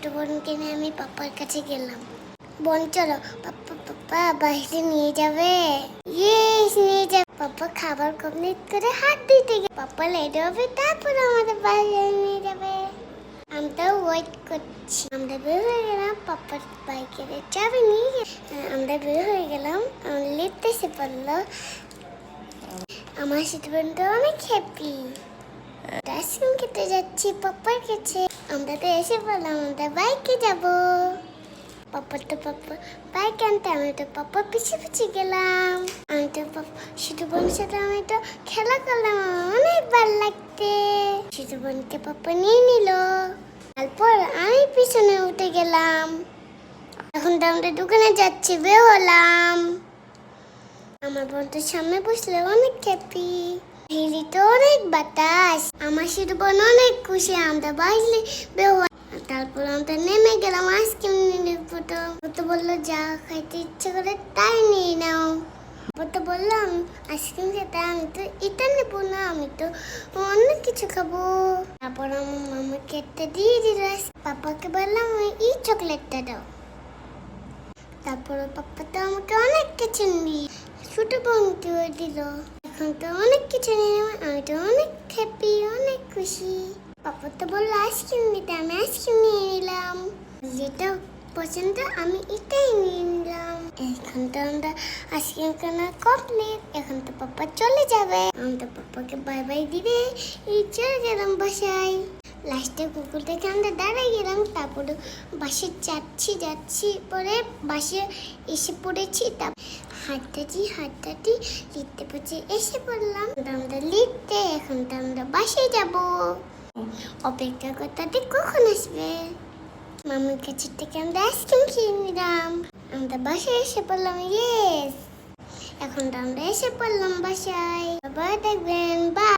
ছোট বোনকে নিয়ে আমি পাপ্পার কাছে গেলাম। বোন চলো, পাপ্পা পাপ্পা বাইরে নিয়ে যাবে। ইয়েস, নিয়ে যাবে। পাপ্পা খাবার কমপ্লিট করে হাত দিতে গেছে। পাপ্পা লেট হবে, তারপর আমাদের বাইরে নিয়ে যাবে। আমরা ওয়েট করছি। আমরা বের হয়ে গেলাম, পাপ্পার বাইকের চাবি নিয়ে আমরা বের হয়ে গেলাম। লিফট এসে পড়লো। আমার ছোট বোনটা অনেক হ্যাপি। আইসক্রিম খেতে যাচ্ছি পাপ্পার কাছে। আমরা তো এসে বললাম আমরা বাইকে যাব। পাপ্পা বাইক আনতে, আমি তো পাপ্পা পিছিয়ে গেলাম। আমি তো ছোট বোনের সাথে আমি তো খেলা করলাম, অনেক ভালো লাগতে। ছোট বোনকে পাপ্পা নিয়ে নিল। তারপর আমি পিছনে উঠে গেলাম। এখন তো আমরা দোকানে যাচ্ছি, বের হলাম। আমার বোন তো সামনে বসলে অনেক হ্যাপি। হিলিতে অনেক বাতাস। আমার ছোট বোন অনেক খুশি। আমরা বাসলে বের হলাম। তারপর আমরা নেমে গেলাম আইসক্রিম নিয়ে। তো বললো যা খাইতে ইচ্ছে করে তাই নিয়ে নাও। তো বললাম আইসক্রিম খেতে, আমি তো এটা নেবো না, আমি তো অন্য কিছু খাবো। তারপর আমার মামাকে একটা দিয়ে দিল। পাপাকে বললাম এই চকলেটটা দাও। তারপর পাপ্পা তো আমাকে অনেক কিছু নিয়ে ছোট বোনকেও দিল। এখন তো অনেক কিছু নিয়ে আমি তো অনেক হ্যাপি, অনেক খুশি। পাপা তো বললো আইসক্রিম নিতে, আমি আইসক্রিম নিয়ে নিলাম। যেটা পছন্দ আমি এটাই নিয়ে নিলাম। এখন তো আমরা আইসক্রিম কেনা কমপ্লিট। এখন তো পাপা চলে যাবে। আমি তো পাপাকে বাই বাই দিয়ে চলে গেলাম বাসায়। লাস্টে কুকুর দেখে আমরা দাঁড়াই গেলাম। তারপরে বাসে যাচ্ছি পরে বাসে এসে পড়েছি। হাঁটতে লিখতে পড়ছি, এসে পড়লাম আমরা লিখতে। এখন তো আমরা বাসে যাব। অপেক্ষা করতে কখন আসবে। মামার কাছে থেকে আমরা আইসক্রিম খেয়ে নিলাম। আমরা বাসায় এসে পড়লাম। ইয়েস, এখন তো আমরা এসে পড়লাম বাসায়। আবার দেখবেন।